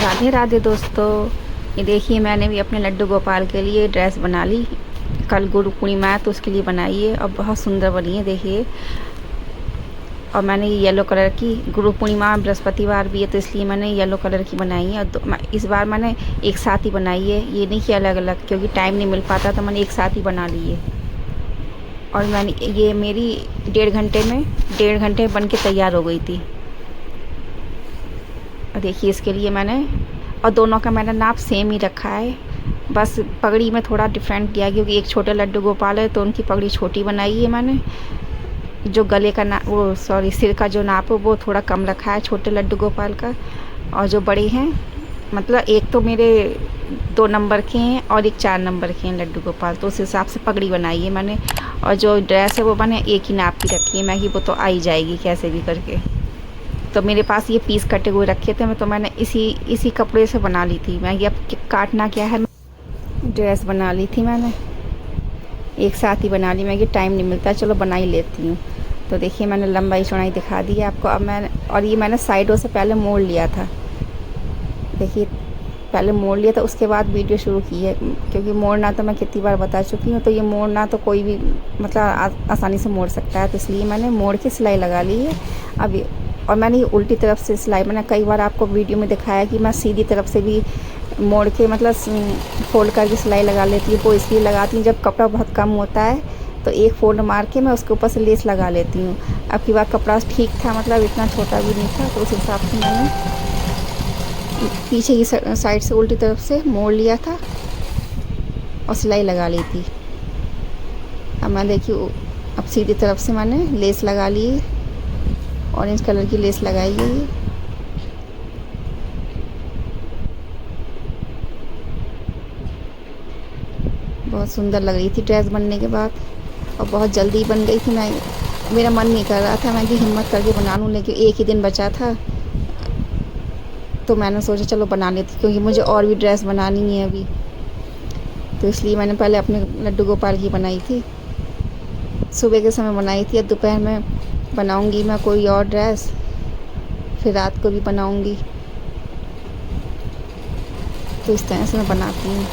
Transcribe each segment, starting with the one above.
राधे राधे दोस्तों। ये देखिए मैंने भी अपने लड्डू गोपाल के लिए ड्रेस बना ली। कल गुरु पूर्णिमा है तो उसके लिए बनाई है और बहुत सुंदर बनी है देखिए। और मैंने ये येलो कलर की, गुरु पूर्णिमा बृहस्पतिवार भी है तो इसलिए मैंने येलो कलर की बनाई है। और इस बार मैंने एक साथ ही बनाई है, ये नहीं कि अलग अलग, क्योंकि टाइम नहीं मिल पाता तो मैंने एक साथ ही बना ली है। और मैंने ये मेरी 1.5 घंटे में बन के तैयार हो गई थी। और देखिए इसके लिए मैंने, और दोनों का मैंने नाप सेम ही रखा है, बस पगड़ी में थोड़ा डिफरेंट किया क्योंकि एक छोटे लड्डू गोपाल है तो उनकी पगड़ी छोटी बनाई है मैंने। जो गले का ना वो सॉरी सिर का जो नाप है वो थोड़ा कम रखा है छोटे लड्डू गोपाल का। और जो बड़े हैं, मतलब एक तो मेरे 2 नंबर के हैं और एक 4 नंबर के हैं लड्डू गोपाल, तो उस हिसाब से पगड़ी बनाई है मैंने। और जो ड्रेस है वो मैंने एक ही नाप की रखी है, मैं कि वो तो आ ही जाएगी कैसे भी करके। तो मेरे पास ये पीस कटे हुए रखे थे तो मैंने इसी कपड़े से बना ली थी। मैं ये अब काटना क्या है, ड्रेस बना ली थी मैंने, एक साथ ही बना ली। मैं कि टाइम नहीं मिलता, चलो बना ही लेती हूँ। तो देखिए मैंने लंबाई चौड़ाई दिखा दी है आपको। अब मैंने, और ये मैंने साइडों से पहले मोड़ लिया था, देखिए पहले मोड़ लिया था उसके बाद वीडियो शुरू की है, क्योंकि मोड़ना तो मैं कितनी बार बता चुकी हूँ। तो ये मोड़ना तो कोई भी मतलब आसानी से मोड़ सकता है, तो इसलिए मैंने मोड़ के सिलाई लगा ली है अभी। और मैंने ये उल्टी तरफ से सिलाई, मैंने कई बार आपको वीडियो में दिखाया कि मैं सीधी तरफ से भी मोड़ के मतलब फोल्ड करके सिलाई लगा लेती हूँ। वो इसलिए लगाती हूँ जब कपड़ा बहुत कम होता है तो एक फोल्ड मार के मैं उसके ऊपर से लेस लगा लेती हूँ। अब की बार कपड़ा ठीक था, मतलब इतना छोटा भी नहीं था, तो उस हिसाब से मैंने पीछे की साइड से उल्टी तरफ से मोड़ लिया था और सिलाई लगा ली थी। अब मैं देखिए अब सीधी तरफ से मैंने लेस लगा ली, ऑरेंज कलर की लेस लगाई है। बहुत सुंदर लग रही थी ड्रेस बनने के बाद, और बहुत जल्दी बन गई थी। मेरा मन नहीं कर रहा था, मैं कि हिम्मत करके बना लूँ, लेकिन एक ही दिन बचा था तो मैंने सोचा चलो बना लेती, क्योंकि मुझे और भी ड्रेस बनानी है अभी। तो इसलिए मैंने पहले अपने लड्डू गोपाल की बनाई थी, सुबह के समय बनाई थी। अब दोपहर में बनाऊंगी मैं कोई और ड्रेस, फिर रात को भी बनाऊंगी। तो इस तरह से मैं बनाती हूँ।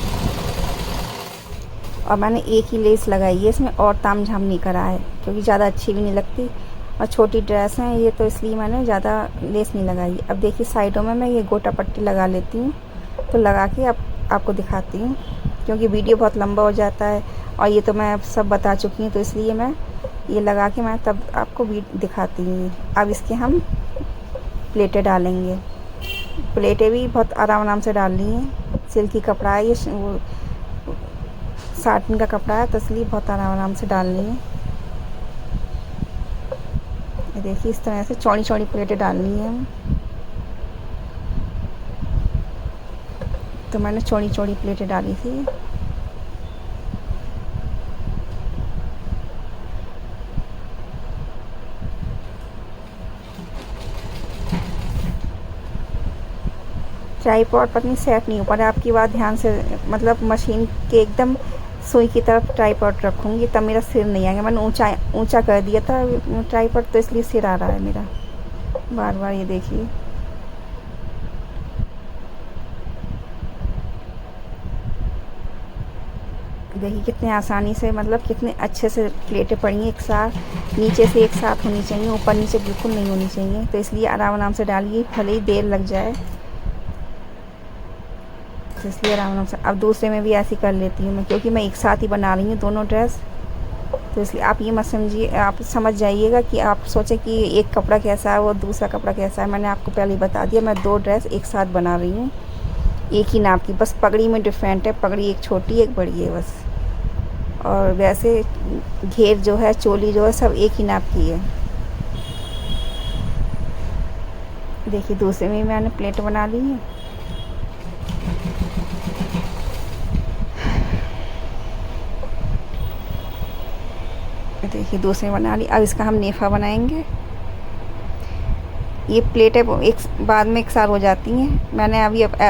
और मैंने एक ही लेस लगाई है इसमें, और ताम झाम नहीं करा है, क्योंकि ज़्यादा अच्छी भी नहीं लगती और छोटी ड्रेस है ये, तो इसलिए मैंने ज़्यादा लेस नहीं लगाई। अब देखिए साइडों में मैं ये गोटा पट्टी लगा लेती हूँ, तो लगा के अब आपको दिखाती हूँ, क्योंकि वीडियो बहुत लंबा हो जाता है और ये तो मैं सब बता चुकी हूँ, तो इसलिए मैं ये लगा के मैं तब आपको दिखाती हूँ। अब इसके हम प्लेटें डालेंगे। प्लेटें भी बहुत आराम से डालनी है, सिल्की कपड़ा है ये, वो साटन का कपड़ा है तो इसलिए बहुत आराम से डालनी है। ये देखिए इस तरह से चौड़ी चौड़ी प्लेटें डालनी है। तो मैंने चौड़ी चौड़ी प्लेटें डाली थी। ट्राइपॉड पर नहीं सेट नहीं हो पा रहा, आपकी बात ध्यान से, मतलब मशीन के एकदम सुई की तरफ ट्राइपॉड रखूँगी तब मेरा सिर नहीं आएगा। मैंने ऊंचा कर दिया था ट्राइपॉड, तो इसलिए सिर आ रहा है मेरा बार बार। ये देखिए देखिए कितने आसानी से, मतलब कितने अच्छे से प्लेटें पड़ी हैं एक साथ, नीचे से एक साथ होनी चाहिए, ऊपर नीचे बिल्कुल नहीं होनी चाहिए। तो इसलिए आराम से डालिए, भले ही देर लग जाए, तो इसलिए आराम से। अब दूसरे में भी ऐसी कर लेती हूँ मैं, क्योंकि मैं एक साथ ही बना रही हूँ दोनों ड्रेस, तो इसलिए आप ये मत समझिए, आप समझ जाइएगा कि आप सोचें कि एक कपड़ा कैसा है वो दूसरा कपड़ा कैसा है। मैंने आपको पहले ही बता दिया, मैं 2 ड्रेस एक साथ बना रही हूँ, एक ही नाप की, बस पगड़ी में डिफरेंट है, पगड़ी एक छोटी एक बड़ी है बस। और वैसे घेर जो है, चोली जो है, सब एक ही नाप की है। देखिए दूसरे में मैंने प्लेट बना ली है। देखिए दूसरे बना ली। अब इसका हम नेफा बनाएंगे। ये प्लेटें एक बाद में एक साथ हो जाती हैं, मैंने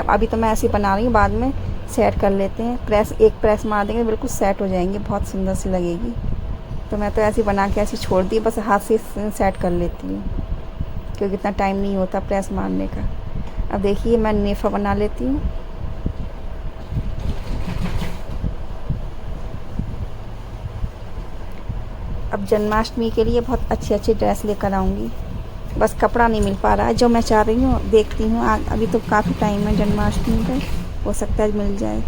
अभी तो मैं ऐसी बना रही हूँ, बाद में सेट कर लेते हैं। एक प्रेस मार देंगे बिल्कुल सेट हो जाएंगी, बहुत सुंदर सी लगेगी। तो मैं तो ऐसी बना के ऐसी छोड़ दी, बस हाथ से सेट कर लेती हूँ, क्योंकि इतना टाइम नहीं होता प्रेस मारने का। अब देखिए मैं नेफा बना लेती हूँ। अब जन्माष्टमी के लिए बहुत अच्छी अच्छी ड्रेस लेकर आऊँगी, बस कपड़ा नहीं मिल पा रहा है जो मैं चाह रही हूँ। देखती हूँ अभी तो काफ़ी टाइम है जन्माष्टमी पे, हो सकता है मिल जाए।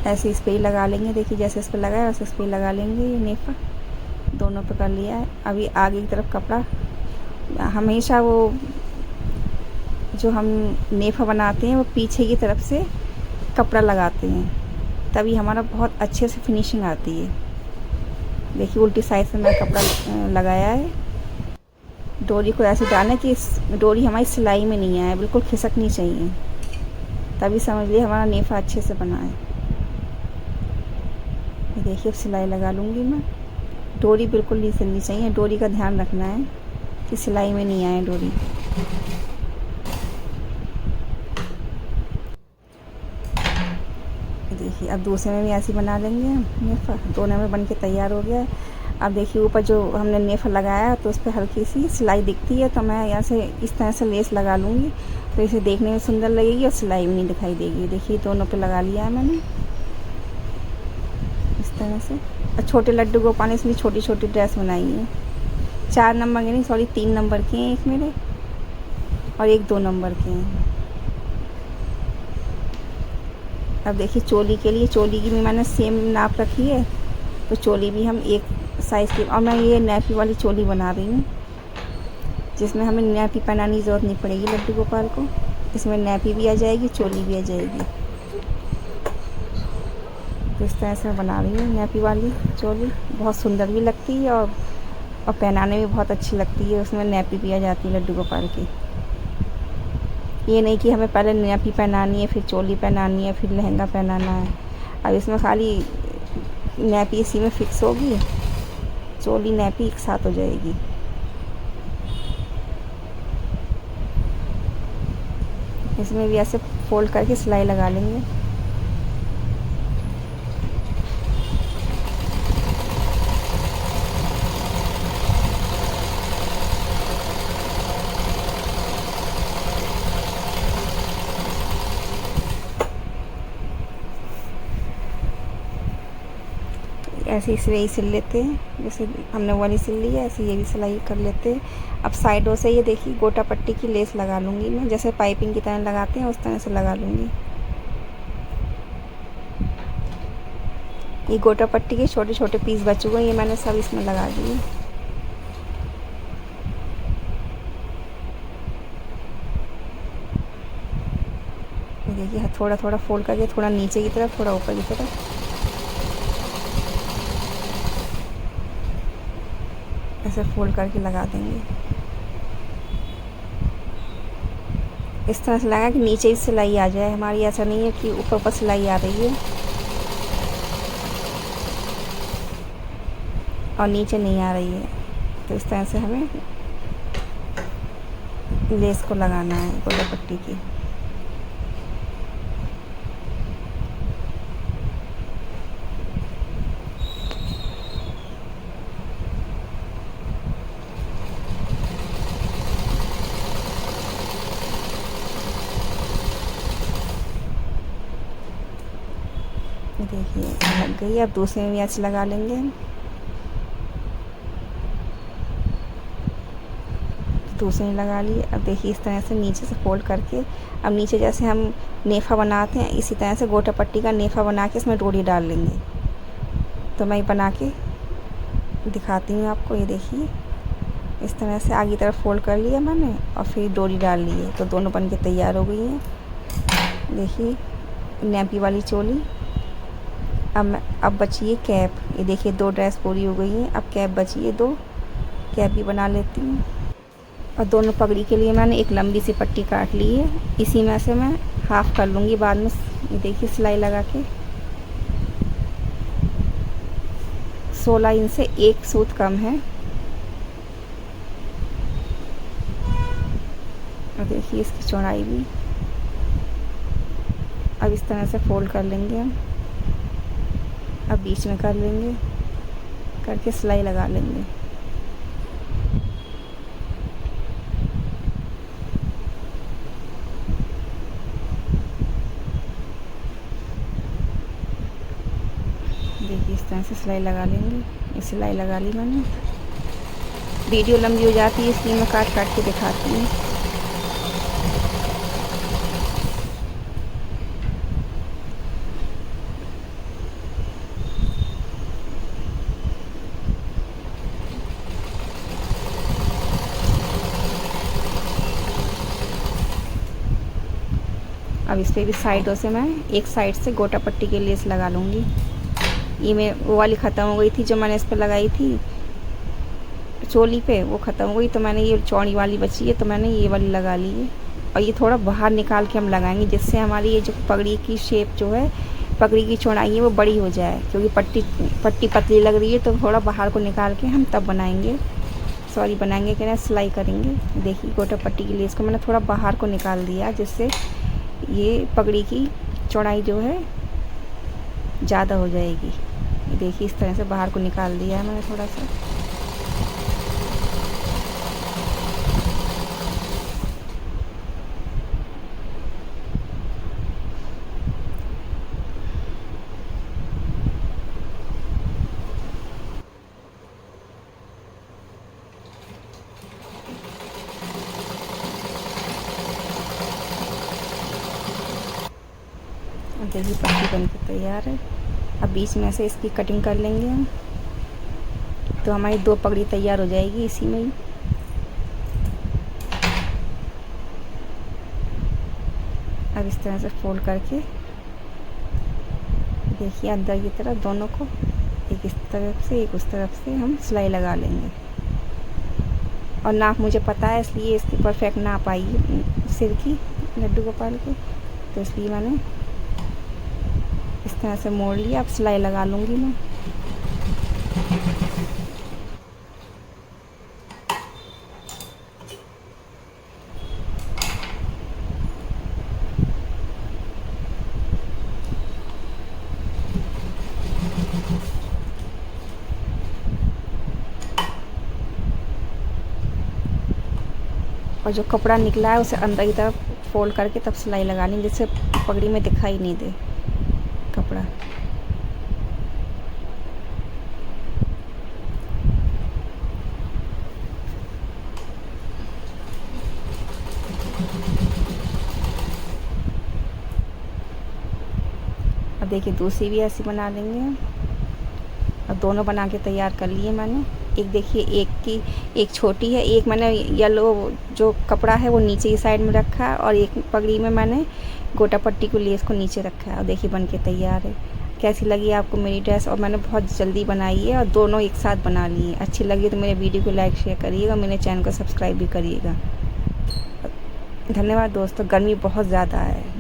ऐसे इस पर ही लगा लेंगे, देखिए जैसे इस पर लगाया वैसे इस पर ही लगा लेंगे। ये नेफा दोनों पे कर लिया है। अभी आगे की तरफ कपड़ा, हमेशा वो जो हम नेफा बनाते हैं वो पीछे की तरफ से कपड़ा लगाते हैं, तभी हमारा बहुत अच्छे से फिनिशिंग आती है। देखिए उल्टी साइड से मैं कपड़ा लगाया है। डोरी को ऐसे डालना कि डोरी हमारी सिलाई में नहीं आए, बिल्कुल खिसकनी चाहिए, तभी समझ लिए हमारा नेफा अच्छे से बना है। देखिए अब सिलाई लगा लूँगी मैं। डोरी बिल्कुल नहीं सिलनी चाहिए, डोरी का ध्यान रखना है कि सिलाई में नहीं आए डोरी। देखिए अब दूसरे में भी ऐसे बना लेंगे नेफा। दोनों में बन के तैयार हो गया है। अब देखिए ऊपर जो हमने नेफा लगाया तो उस पर हल्की सी सिलाई दिखती है, तो मैं यहाँ से इस तरह से लेस लगा लूँगी, तो इसे देखने में सुंदर लगेगी और सिलाई में नहीं दिखाई देगी। देखिए दोनों पे लगा लिया है मैंने इस तरह से। और छोटे लड्डू गोपाल ने इसमें छोटी छोटी ड्रेस बनाई है। 4 नंबर के नहीं, सॉरी 3 नंबर के हैं एक मेरे और एक 2 नंबर के हैं। अब देखिए चोली के लिए, चोली की भी मैंने सेम नाप रखी है, तो चोली भी हम एक साइज़ की। और मैं ये नैपी वाली चोली बना रही हूँ जिसमें हमें नैपी पहनाने की ज़रूरत नहीं पड़ेगी लड्डू गोपाल को। इसमें नैपी भी आ जाएगी, चोली भी आ जाएगी। तो इस तरह से मैं बना रही हूँ नैपी वाली चोली, बहुत सुंदर भी लगती है और पहनाने में बहुत अच्छी लगती है। उसमें नैपी भी आ जाती है लड्डू गोपाल की। ये नहीं कि हमें पहले नैपी पहनानी है, फिर चोली पहनानी है, फिर लहंगा पहनाना है। अब इसमें खाली नैपी इसी में फिक्स होगी, चोली नैपी एक साथ हो जाएगी। इसमें भी ऐसे फोल्ड करके सिलाई लगा लेंगे। ऐसे ही सिलाई सिल लेते हैं, जैसे हमने वाली सिल ली है ऐसे ये भी सिलाई कर लेते हैं। अब साइडों से ये देखिए गोटा पट्टी की लेस लगा लूँगी मैं, जैसे पाइपिंग की तरह लगाते हैं उस तरह से लगा लूँगी। ये गोटा पट्टी के छोटे छोटे पीस बचे हुए, ये मैंने सब इसमें लगा दिए। देखिए थोड़ा थोड़ा फोल्ड करके, थोड़ा नीचे की तरफ थोड़ा ऊपर की तरफ, ऐसे फोल्ड करके लगा देंगे। इस तरह से लगा कि नीचे ही सिलाई आ जाए हमारी, ऐसा नहीं है कि ऊपर ऊपर सिलाई आ रही है और नीचे नहीं आ रही है। तो इस तरह से हमें लेस को लगाना है गोटा पट्टी की। देखिए लग गई। अब दूसरे में भी ऐसे लगा लेंगे हम। दूसरे में लगा लिए। अब देखिए इस तरह से नीचे से फोल्ड करके, अब नीचे जैसे हम नेफा बनाते हैं इसी तरह से गोटा पट्टी का नेफा बना के इसमें डोरी डाल लेंगे। तो मैं बना के दिखाती हूँ आपको। ये देखिए इस तरह से आगे तरफ फोल्ड कर लिया मैंने और फिर डोरी डाल ली है, तो दोनों बन के तैयार हो गई हैं। देखिए नैपी वाली चोली। अब बची है कैप। ये देखिए 2 ड्रेस पूरी हो गई हैं, अब कैप बची है 2, कैप भी बना लेती हूँ। और दोनों पगड़ी के लिए मैंने एक लंबी सी पट्टी काट ली है, इसी में से मैं हाफ़ कर लूँगी बाद में। ये देखिए सिलाई लगा के 16 इंच से 1 सूत कम है। और देखिए इसकी चौड़ाई भी। अब इस तरह से फोल्ड कर लेंगे हम। अब बीच में कर लेंगे, करके सिलाई लगा लेंगे। देखिए इस तरह से सिलाई लगा लेंगे। ये सिलाई लगा ली मैंने। वीडियो लंबी हो जाती है इसलिए मैं काट काट के दिखाती हूँ। अब इस पर भी साइडों से मैं एक साइड से गोटा पट्टी के लेस लगा लूँगी। ये मैं वो वाली ख़त्म हो गई थी जो मैंने इस पर लगाई थी चोली पे, वो ख़त्म हो गई, तो मैंने ये चौड़ी वाली बची है तो मैंने ये वाली लगा ली है। और ये थोड़ा बाहर निकाल के हम लगाएंगे जिससे हमारी ये जो पगड़ी की शेप जो है, पगड़ी की चौड़ाई है वो बड़ी हो जाए, क्योंकि पट्टी पतली लग रही है तो थोड़ा बाहर को निकाल के हम तब बनाएंगे कि ना सिलाई करेंगे। देखिए गोटा पट्टी की लेस को मैंने थोड़ा बाहर को निकाल दिया जिससे ये पगड़ी की चौड़ाई जो है ज़्यादा हो जाएगी। देखिए इस तरह से बाहर को निकाल दिया है मैंने थोड़ा सा। देखिए पट्टी बन के तैयार है। अब बीच में से इसकी कटिंग कर लेंगे हम, तो हमारी 2 पगड़ी तैयार हो जाएगी इसी में ही। अब इस तरह से फोल्ड करके देखिए अंदर की तरफ दोनों को, एक इस तरफ से एक उस तरफ से हम सिलाई लगा लेंगे। और नाप मुझे पता है इसलिए इसकी परफेक्ट नाप आई है सिर की लड्डू गोपाल की, तो इसलिए मैंने इस तरह से मोड़ लिया। अब सिलाई लगा लूँगी मैं। और जो कपड़ा निकला है उसे अंदर की तरफ फोल्ड करके तब सिलाई लगा लें जिससे पगड़ी में दिखाई नहीं दे कपड़ा। अब देखिए दूसरी भी ऐसी बना लेंगे हम। और दोनों बना के तैयार कर लिए मैंने। एक देखिए एक छोटी है, एक मैंने येलो जो कपड़ा है वो नीचे की साइड में रखा है और एक पगड़ी में मैंने गोटा पट्टी को लेस को नीचे रखा है। और देखिए बन के तैयार है। कैसी लगी आपको मेरी ड्रेस? और मैंने बहुत जल्दी बनाई है और दोनों एक साथ बना ली है। अच्छी लगी तो मेरे वीडियो को लाइक शेयर करिएगा, मेरे चैनल को सब्सक्राइब भी करिएगा। धन्यवाद दोस्तों। गर्मी बहुत ज़्यादा है।